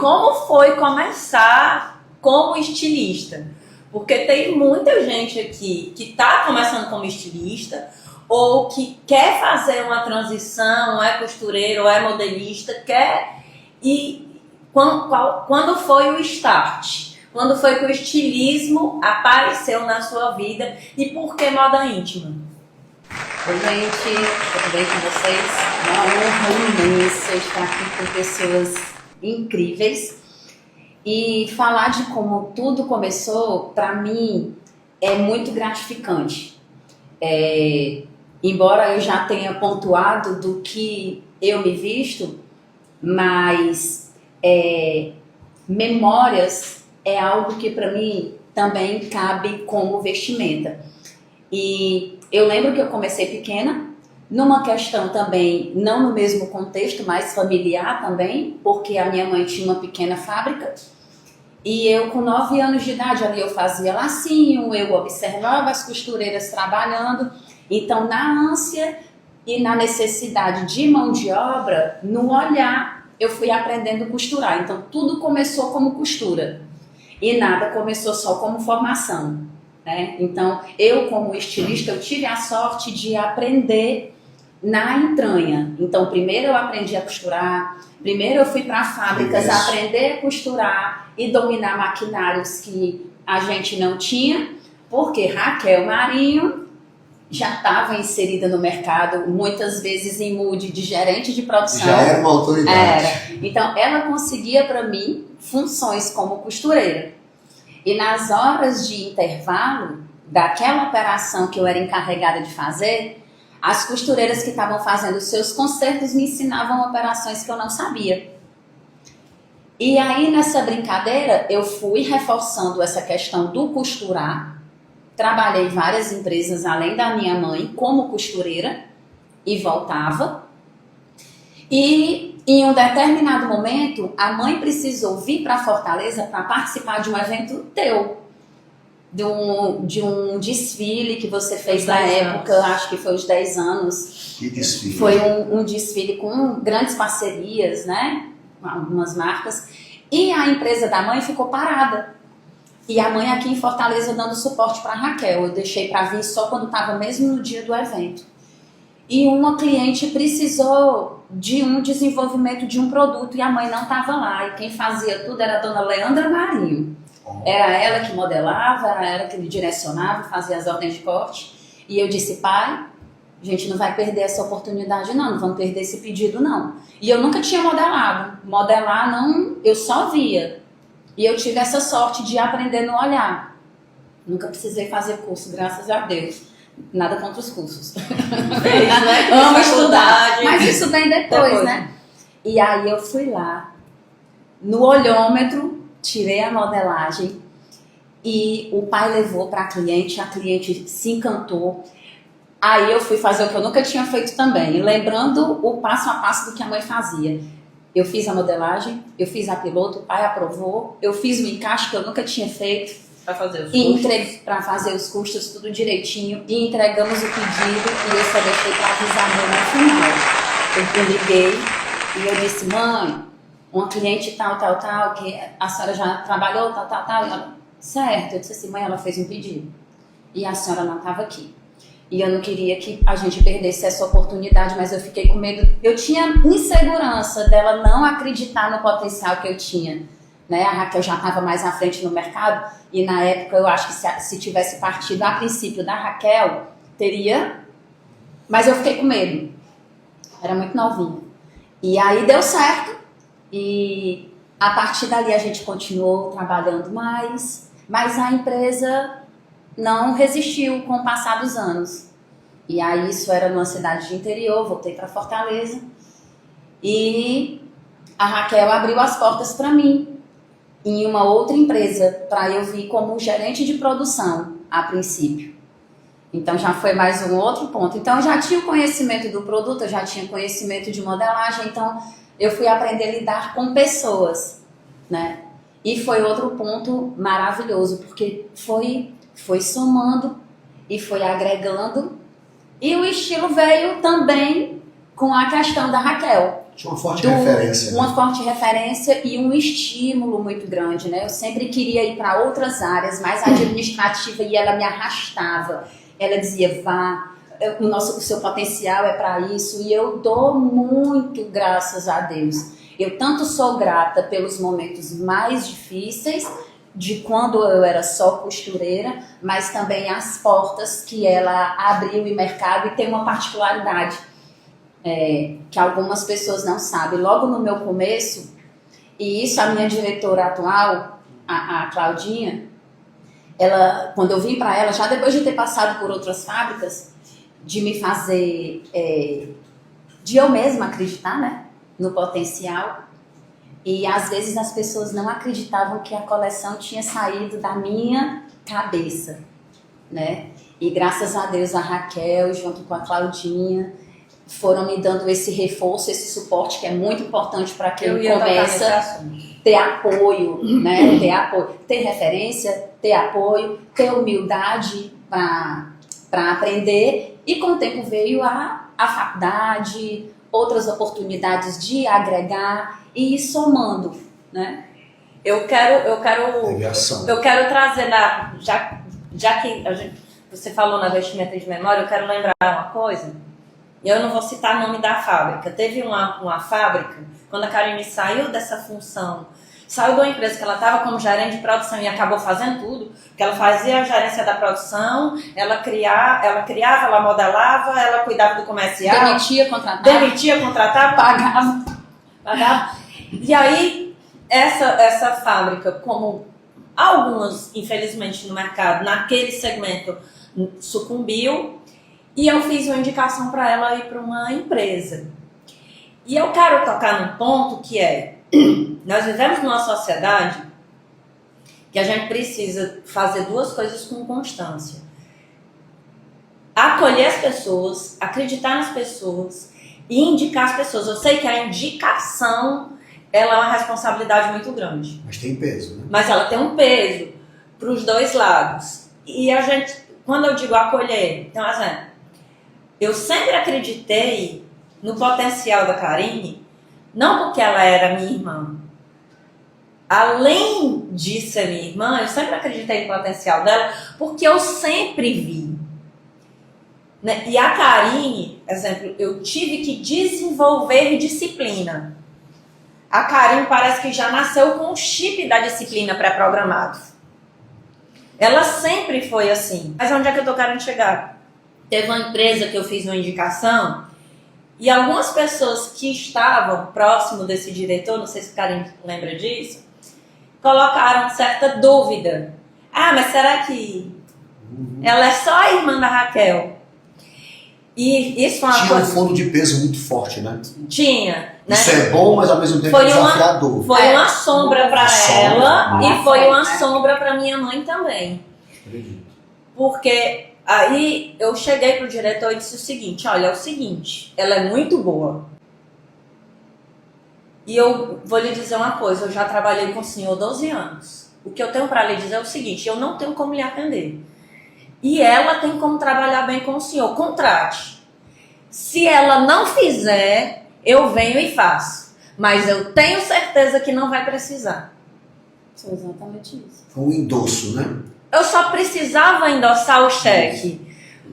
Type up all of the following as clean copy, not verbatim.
como foi começar como estilista? Porque tem muita gente aqui que está começando como estilista ou que quer fazer uma transição, ou é costureiro, ou é modelista, quer... E quando foi o start? Quando foi que o estilismo apareceu na sua vida e por que moda íntima? Oi, gente, tudo bem com vocês? Uma honra imensa estar aqui com pessoas incríveis e falar de como tudo começou, para mim, é muito gratificante. Embora eu já tenha pontuado do que eu me visto, mas memórias é algo que para mim também cabe como vestimenta. E eu lembro que eu comecei pequena, numa questão também, não no mesmo contexto, mas familiar também, porque a minha mãe tinha uma pequena fábrica e eu com 9 anos de idade ali eu fazia lacinho, eu observava as costureiras trabalhando, então na ânsia e na necessidade de mão de obra, no olhar eu fui aprendendo a costurar, então tudo começou como costura e nada começou só como formação. Então, eu como estilista, eu tive a sorte de aprender na entranha. Então, primeiro eu aprendi a costurar, primeiro eu fui para fábricas aprender a costurar e dominar maquinários que a gente não tinha, porque Raquel Marinho já estava inserida no mercado, muitas vezes em mood de gerente de produção. Já era uma autoridade. Então, ela conseguia para mim funções como costureira. E nas horas de intervalo daquela operação que eu era encarregada de fazer, as costureiras que estavam fazendo os seus consertos me ensinavam operações que eu não sabia. E aí nessa brincadeira eu fui reforçando essa questão do costurar. Trabalhei em várias empresas além da minha mãe como costureira e voltava. E em um determinado momento, a mãe precisou vir para Fortaleza para participar de um evento teu, de um desfile que você fez na época, acho que foi os 10 anos. Que desfile? Foi um desfile com grandes parcerias, né? Algumas marcas. E a empresa da mãe ficou parada. E a mãe aqui em Fortaleza dando suporte para a Raquel. Eu deixei para vir só quando estava mesmo no dia do evento. E uma cliente precisou de um desenvolvimento de um produto e a mãe não estava lá. E quem fazia tudo era a dona Leandra Marinho. Era ela que modelava, era ela que direcionava, fazia as ordens de corte. E eu disse, pai, a gente não vai perder essa oportunidade não vamos perder esse pedido não. E eu nunca tinha modelado. Modelar não, eu só via. E eu tive essa sorte de aprender no olhar. Nunca precisei fazer curso, graças a Deus. Nada contra os cursos. Amo estudar, mas isso vem depois, né? E aí eu fui lá, no olhômetro, tirei a modelagem e o pai levou para a cliente se encantou. Aí eu fui fazer o que eu nunca tinha feito também, lembrando o passo a passo do que a mãe fazia. Eu fiz a modelagem, eu fiz a piloto, o pai aprovou, eu fiz o encaixe que eu nunca tinha feito. Para fazer os custos. Para fazer os custos, tudo direitinho. E entregamos o pedido e eu só deixei para avisar a mãe no final. Eu liguei e eu disse, mãe, uma cliente tal, que a senhora já trabalhou, tal. E ela, certo. Eu disse assim, mãe, ela fez um pedido. E a senhora não estava aqui. E eu não queria que a gente perdesse essa oportunidade, mas eu fiquei com medo. Eu tinha insegurança dela não acreditar no potencial que eu tinha. A Raquel já estava mais à frente no mercado e na época eu acho que se tivesse partido a princípio da Raquel, teria, mas eu fiquei com medo, era muito novinha. E aí deu certo e a partir dali a gente continuou trabalhando mais, mas a empresa não resistiu com o passar dos anos. E aí isso era numa cidade de interior, voltei para Fortaleza e a Raquel abriu as portas para mim em uma outra empresa, para eu vir como gerente de produção, a princípio. Então já foi mais um outro ponto. Então eu já tinha o conhecimento do produto, eu já tinha conhecimento de modelagem, então eu fui aprender a lidar com pessoas, E foi outro ponto maravilhoso, porque foi somando e foi agregando. E o estilo veio também com a questão da Raquel. Tinha uma forte referência. Uma forte referência e um estímulo muito grande, né? Eu sempre queria ir para outras áreas, mais administrativa, e ela me arrastava. Ela dizia, vá, o seu potencial é para isso. E eu dou muito graças a Deus. Eu tanto sou grata pelos momentos mais difíceis, de quando eu era só costureira, mas também as portas que ela abriu em mercado. E tem uma particularidade que algumas pessoas não sabem. Logo no meu começo, e isso a minha diretora atual, a Claudinha, ela, quando eu vim para ela, já depois de ter passado por outras fábricas, de me fazer, de eu mesma acreditar, né, no potencial. E às vezes as pessoas não acreditavam que a coleção tinha saído da minha cabeça, né? E graças a Deus a Raquel, junto com a Claudinha, foram me dando esse reforço, esse suporte que é muito importante para quem começa a ter apoio, né? Ter apoio, ter referência, ter apoio, ter humildade para aprender. E com o tempo veio a faculdade, outras oportunidades de agregar e ir somando, né? Eu quero trazer, já que você falou na vestimenta de memória, eu quero lembrar uma coisa. Eu não vou citar o nome da fábrica. Teve uma fábrica, quando a Karine saiu dessa função, saiu de uma empresa que ela estava como gerente de produção e acabou fazendo tudo, que ela fazia a gerência da produção, ela criava, ela modelava, ela cuidava do comercial. Demitia, contratava, pagava. E aí, essa fábrica, como algumas, infelizmente, no mercado, naquele segmento, sucumbiu. E eu fiz uma indicação para ela ir para uma empresa. E eu quero tocar num ponto que nós vivemos numa sociedade que a gente precisa fazer duas coisas com constância. Acolher as pessoas, acreditar nas pessoas e indicar as pessoas. Eu sei que a indicação ela é uma responsabilidade muito grande. Mas tem peso, né? Mas ela tem um peso para os dois lados. E a gente, quando eu digo acolher, então, assim, eu sempre acreditei no potencial da Karine, não porque ela era minha irmã. Além de ser minha irmã, eu sempre acreditei no potencial dela, porque eu sempre vi. Né? E a Karine, exemplo, eu tive que desenvolver disciplina. A Karine parece que já nasceu com o chip da disciplina pré-programado. Ela sempre foi assim. Mas onde é que eu tô querendo chegar? Teve uma empresa que eu fiz uma indicação e algumas pessoas que estavam próximo desse diretor, não sei se o Karine lembra disso, colocaram certa dúvida. Ah, mas será que ela é só a irmã da Raquel? E isso foi uma coisa... um fundo de peso muito forte, né? Tinha. Né? Isso é bom, mas ao mesmo tempo é desafiador. Foi uma sombra para ela e foi uma sombra para minha mãe também. Acredito. Porque aí eu cheguei pro diretor e disse o seguinte, olha, é o seguinte, ela é muito boa. E eu vou lhe dizer uma coisa, eu já trabalhei com o senhor 12 anos. O que eu tenho para lhe dizer é o seguinte, eu não tenho como lhe atender. E ela tem como trabalhar bem com o senhor, contrate. Se ela não fizer, eu venho e faço. Mas eu tenho certeza que não vai precisar. Foi exatamente isso. Foi um endosso, né? Eu só precisava endossar o cheque.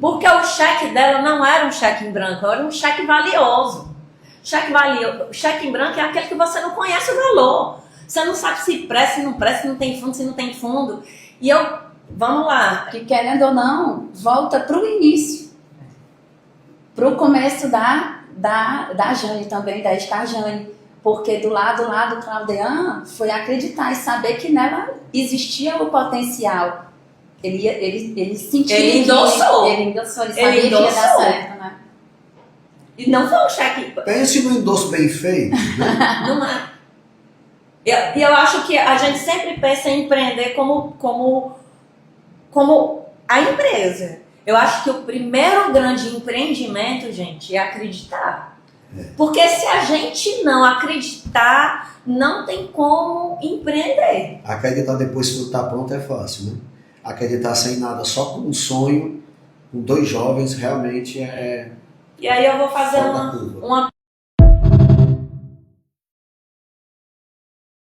Porque o cheque dela não era um cheque em branco, era um cheque valioso. Cheque em branco é aquele que você não conhece o valor. Você não sabe se presta, se não presta, se não tem fundo, se não tem fundo. E vamos lá. Que querendo ou não, volta para o início. Para o começo da Jane também, da Estajane. Porque do lado do Claudean foi acreditar e saber que nela existia o potencial. Ele sentiu. Ele endossou. Ele sabia que ia dar certo, né? E não foi um cheque. Pense no endosso bem feito, né? Não é. E eu acho que a gente sempre pensa em empreender como a empresa. Eu acho que o primeiro grande empreendimento, gente, é acreditar. Porque se a gente não acreditar, não tem como empreender. Acreditar depois que tudo está pronto é fácil, né? Acreditar sem nada, só com um sonho, com dois jovens, realmente é E aí eu vou fazer Fora da curva. uma